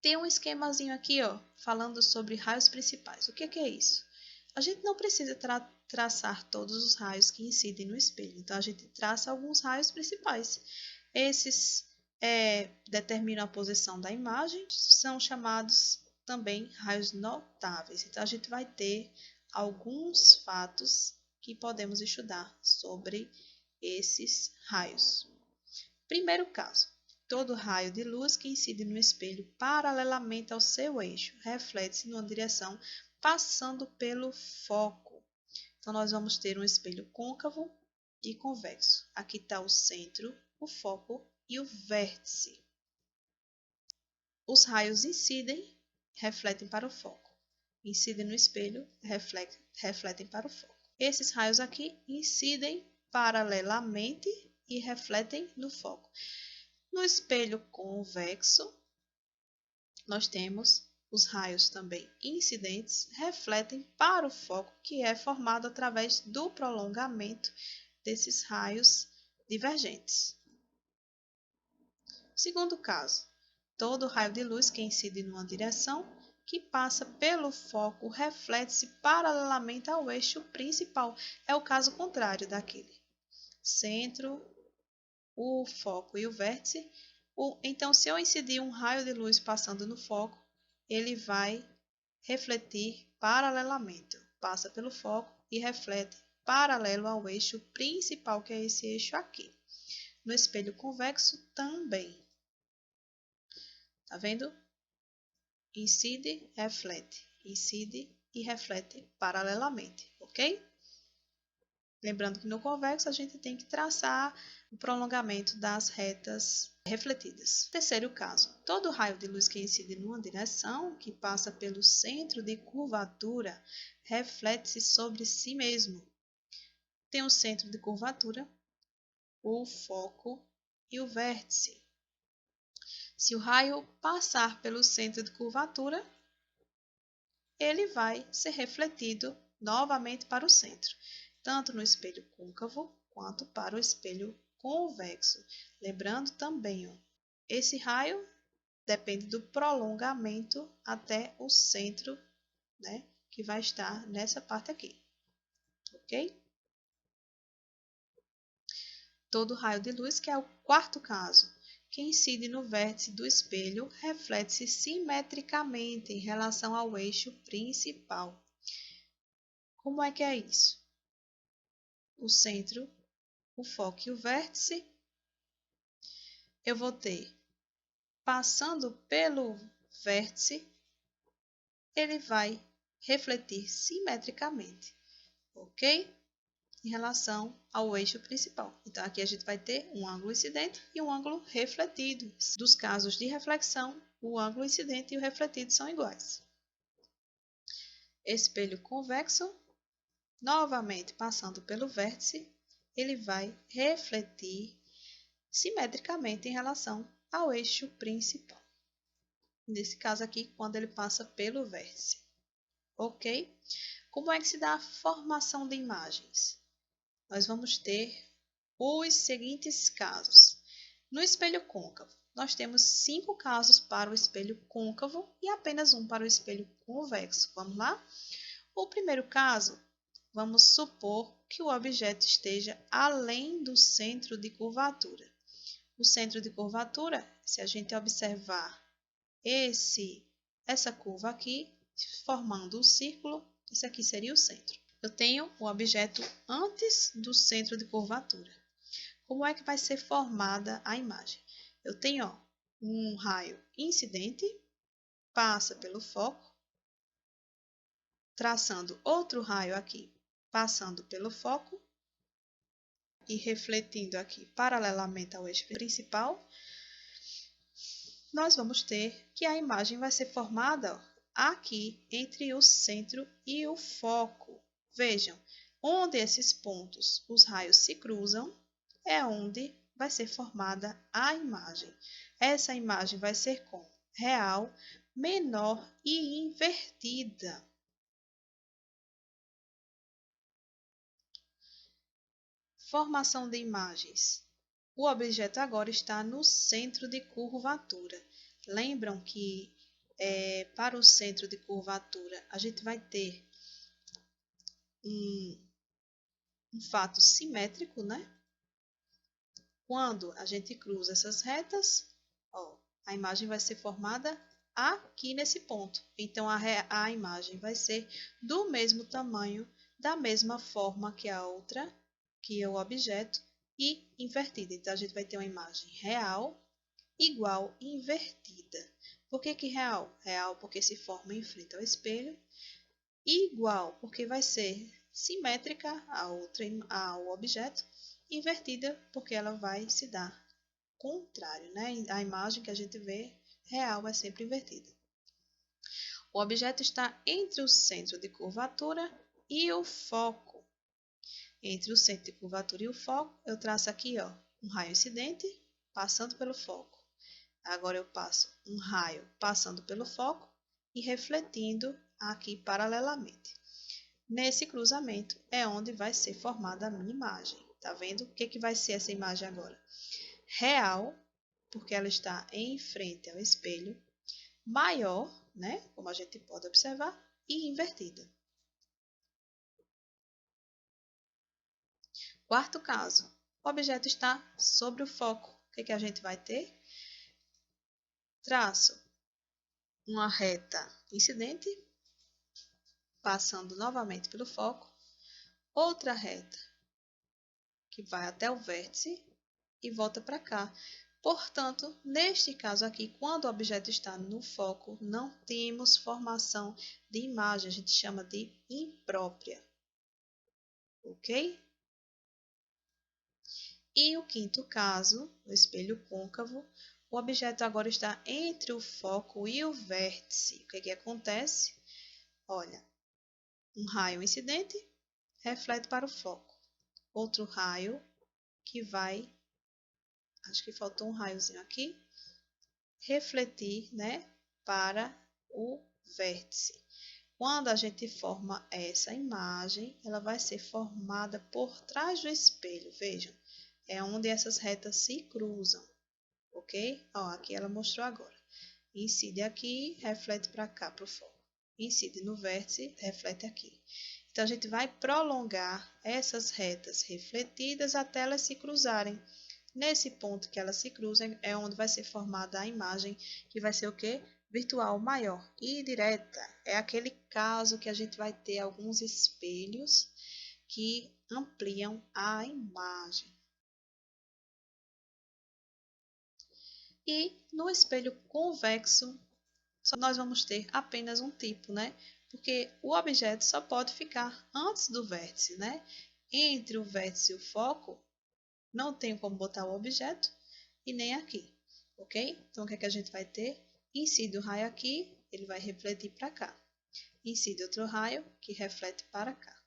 Tem um esquemazinho aqui, ó, falando sobre raios principais. O que é isso? A gente não precisa traçar todos os raios que incidem no espelho. Então, a gente traça alguns raios principais. Esses determinam a posição da imagem, são chamados também raios notáveis. Então, a gente vai ter alguns fatos que podemos estudar sobre esses raios. Primeiro caso. Todo raio de luz que incide no espelho paralelamente ao seu eixo reflete-se numa direção passando pelo foco. Então, nós vamos ter um espelho côncavo e convexo. Aqui está o centro, o foco e o vértice. Os raios incidem, refletem para o foco. Incidem no espelho, refletem para o foco. Esses raios aqui incidem paralelamente e refletem no foco. No espelho convexo, nós temos os raios também incidentes, refletem para o foco, que é formado através do prolongamento desses raios divergentes. Segundo caso, todo raio de luz que incide numa direção que passa pelo foco reflete-se paralelamente ao eixo principal. É o caso contrário daquele. Centro, o foco e o vértice. Então, se eu incidir um raio de luz passando no foco, ele vai refletir paralelamente. Passa pelo foco e reflete paralelo ao eixo principal, que é esse eixo aqui. No espelho convexo também. Tá vendo? Incide, reflete. Incide e reflete paralelamente, ok? Lembrando que no convexo a gente tem que traçar o prolongamento das retas refletidas. Terceiro caso, todo raio de luz que incide numa direção, que passa pelo centro de curvatura, reflete-se sobre si mesmo. Tem o centro de curvatura, o foco e o vértice. Se o raio passar pelo centro de curvatura, ele vai ser refletido novamente para o centro, tanto no espelho côncavo quanto para o espelho convexo. Lembrando também, ó, esse raio depende do prolongamento até o centro, né, que vai estar nessa parte aqui, ok? Todo raio de luz, que é o quarto caso, que incide no vértice do espelho, reflete-se simetricamente em relação ao eixo principal. Como é que é isso? O centro, o foco e o vértice, eu vou ter, passando pelo vértice, ele vai refletir simetricamente, ok? Em relação ao eixo principal. Então, aqui a gente vai ter um ângulo incidente e um ângulo refletido. Dos casos de reflexão, o ângulo incidente e o refletido são iguais. Espelho convexo, novamente passando pelo vértice, ele vai refletir simetricamente em relação ao eixo principal. Nesse caso aqui, quando ele passa pelo vértice. Ok? Como é que se dá a formação de imagens? Nós vamos ter os seguintes casos. No espelho côncavo, nós temos 5 casos para o espelho côncavo e apenas um para o espelho convexo. Vamos lá? O primeiro caso, vamos supor que o objeto esteja além do centro de curvatura. O centro de curvatura, se a gente observar essa curva aqui, formando um círculo, esse aqui seria o centro. Eu tenho o objeto antes do centro de curvatura. Como é que vai ser formada a imagem? Eu tenho, ó, um raio incidente, passa pelo foco, traçando outro raio aqui, passando pelo foco e refletindo aqui paralelamente ao eixo principal. Nós vamos ter que a imagem vai ser formada, ó, aqui entre o centro e o foco. Vejam, onde esses pontos, os raios se cruzam, é onde vai ser formada a imagem. Essa imagem vai ser com real, menor e invertida. Formação de imagens. O objeto agora está no centro de curvatura. Lembram que para o centro de curvatura a gente vai ter um fato simétrico, né? Quando a gente cruza essas retas, ó, a imagem vai ser formada aqui nesse ponto. Então, a imagem vai ser do mesmo tamanho, da mesma forma que a outra, que é o objeto, e invertida. Então, a gente vai ter uma imagem real, igual e invertida. Por que real? Real porque se forma em frente ao espelho. E igual porque vai ser simétrica ao objeto. Invertida porque ela vai se dar contrário, né? A imagem que a gente vê real é sempre invertida. O objeto está entre o centro de curvatura e o foco. Entre o centro de curvatura e o foco, eu traço aqui, ó, um raio incidente passando pelo foco. Agora eu passo um raio passando pelo foco e refletindo aqui paralelamente. Nesse cruzamento é onde vai ser formada a minha imagem. Tá vendo? O que vai ser essa imagem agora? Real, porque ela está em frente ao espelho, maior, né? Como a gente pode observar, e invertida. Quarto caso, o objeto está sobre o foco. O que a gente vai ter? Traço uma reta incidente, passando novamente pelo foco, outra reta que vai até o vértice e volta para cá. Portanto, neste caso aqui, quando o objeto está no foco, não temos formação de imagem, a gente chama de imprópria. Ok? E o quinto caso, o espelho côncavo, o objeto agora está entre o foco e o vértice. O que acontece? Olha, um raio incidente reflete para o foco. Outro raio que vai, acho que faltou um raiozinho aqui, refletir, né, para o vértice. Quando a gente forma essa imagem, ela vai ser formada por trás do espelho, vejam, é onde essas retas se cruzam, ok? Ó, aqui ela mostrou agora. Incide aqui, reflete para cá, para o foco. Incide no vértice, reflete aqui. Então, a gente vai prolongar essas retas refletidas até elas se cruzarem. Nesse ponto que elas se cruzam é onde vai ser formada a imagem, que vai ser o quê? Virtual maior e direta. É aquele caso que a gente vai ter alguns espelhos que ampliam a imagem. E no espelho convexo, nós vamos ter apenas um tipo, né? Porque o objeto só pode ficar antes do vértice, né? Entre o vértice e o foco, não tenho como botar o objeto e nem aqui, ok? Então, o que é que a gente vai ter? Incide o raio aqui, ele vai refletir para cá. Incide outro raio, que reflete para cá.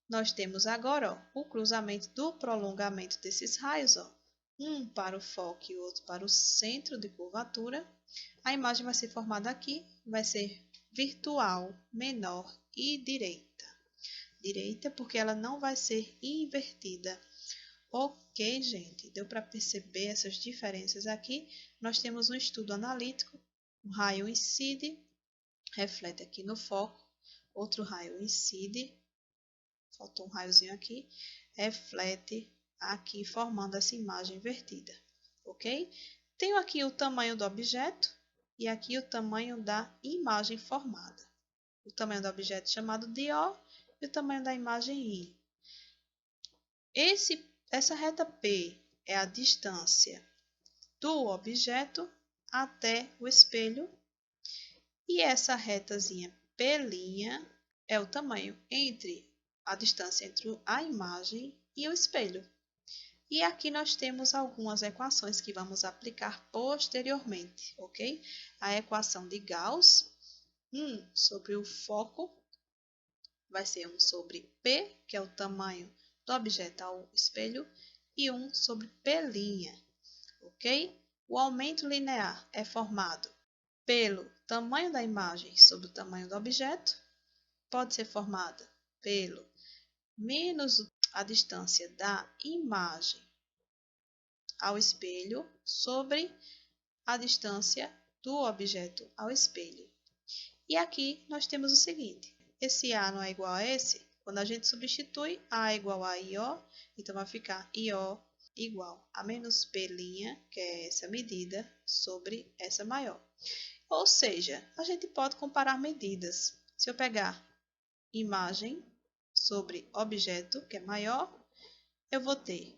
Nós temos agora, ó, o cruzamento do prolongamento desses raios, ó, um para o foco e o outro para o centro de curvatura. A imagem vai ser formada aqui, vai ser virtual, menor e direita. Direita porque ela não vai ser invertida. Ok, gente, deu para perceber essas diferenças aqui. Nós temos um estudo analítico, um raio incide, reflete aqui no foco, outro raio incide, faltou um raiozinho aqui, reflete aqui formando essa imagem invertida, ok? Tenho aqui o tamanho do objeto e aqui o tamanho da imagem formada. O tamanho do objeto chamado de O e o tamanho da imagem I. Essa reta P é a distância do objeto até o espelho e essa retazinha P' é o tamanho entre a distância entre a imagem e o espelho. E aqui nós temos algumas equações que vamos aplicar posteriormente, ok? A equação de Gauss, 1 sobre o foco, vai ser 1 sobre P, que é o tamanho do objeto ao espelho, e 1 sobre P', ok? O aumento linear é formado pelo tamanho da imagem sobre o tamanho do objeto pode ser formada pelo menos a distância da imagem ao espelho sobre a distância do objeto ao espelho. E aqui nós temos o seguinte, esse A não é igual a esse, quando a gente substitui A igual a IO, então vai ficar IO igual a menos P', que é essa medida, sobre essa maior. Ou seja, a gente pode comparar medidas. Se eu pegar imagem sobre objeto, que é maior, eu vou ter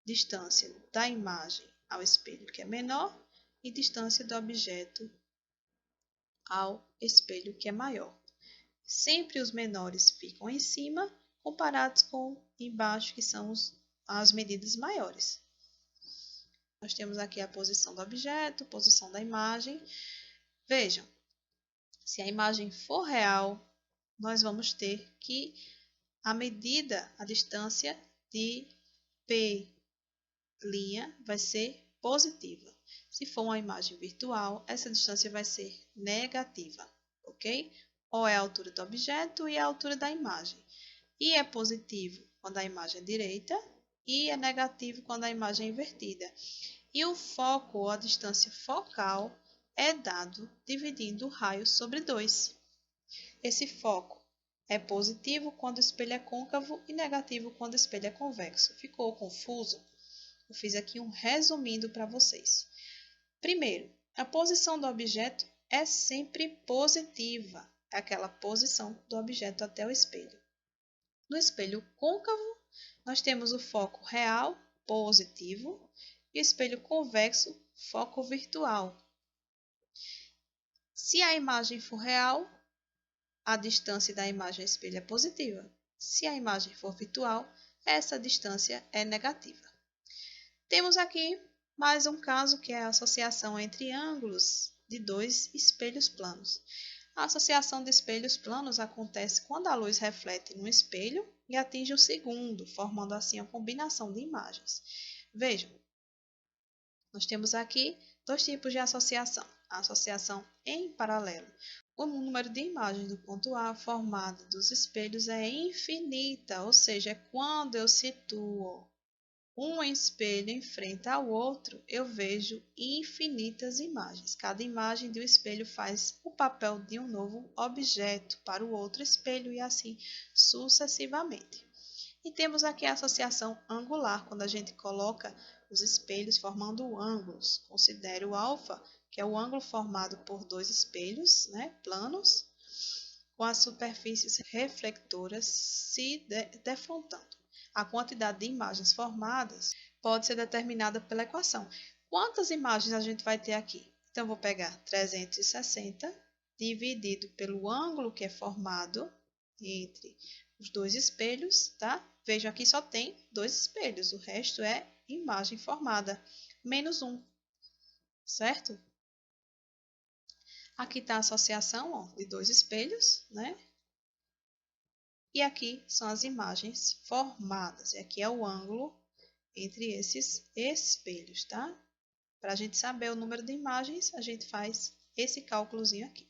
distância da imagem ao espelho, que é menor, e distância do objeto ao espelho, que é maior. Sempre os menores ficam em cima, comparados com embaixo, que são as medidas maiores. Nós temos aqui a posição do objeto, posição da imagem. Vejam, se a imagem for real, nós vamos ter que a medida, a distância de P' vai ser positiva. Se for uma imagem virtual, essa distância vai ser negativa, ok? Ou é a altura do objeto e a altura da imagem. E é positivo quando a imagem é direita e é negativo quando a imagem é invertida. E o foco, ou a distância focal, é dado dividindo o raio sobre 2. Esse foco é positivo quando o espelho é côncavo e negativo quando o espelho é convexo. Ficou confuso? Eu fiz aqui um resumindo para vocês. Primeiro, a posição do objeto é sempre positiva, é aquela posição do objeto até o espelho. No espelho côncavo, nós temos o foco real, positivo, e o espelho convexo, foco virtual. Se a imagem for real, a distância da imagem ao espelho é positiva. Se a imagem for virtual, essa distância é negativa. Temos aqui mais um caso que é a associação entre ângulos de dois espelhos planos. A associação de espelhos planos acontece quando a luz reflete num espelho e atinge o segundo, formando assim a combinação de imagens. Vejam, nós temos aqui dois tipos de associação. A associação em paralelo. O número de imagens do ponto A formado dos espelhos é infinita, ou seja, quando eu situo um espelho em frente ao outro, eu vejo infinitas imagens. Cada imagem de um espelho faz o papel de um novo objeto para o outro espelho e assim sucessivamente. E temos aqui a associação angular, quando a gente coloca os espelhos formando ângulos. Considere o alfa, que é o ângulo formado por dois espelhos, planos, com as superfícies reflectoras se defrontando. A quantidade de imagens formadas pode ser determinada pela equação. Quantas imagens a gente vai ter aqui? Então, eu vou pegar 360 dividido pelo ângulo que é formado entre os dois espelhos, tá? Vejam, aqui só tem dois espelhos, o resto é imagem formada, menos 1, certo? Aqui está a associação de dois espelhos, né? E aqui são as imagens formadas. E aqui é o ângulo entre esses espelhos, tá? Para a gente saber o número de imagens, a gente faz esse cálculozinho aqui.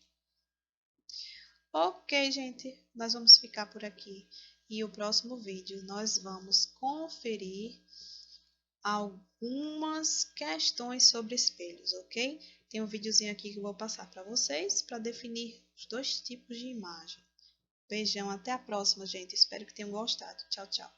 Ok, gente, nós vamos ficar por aqui. E o próximo vídeo nós vamos conferir algumas questões sobre espelhos, ok? Tem um videozinho aqui que eu vou passar para vocês para definir os dois tipos de imagem. Beijão, até a próxima, gente. Espero que tenham gostado. Tchau, tchau.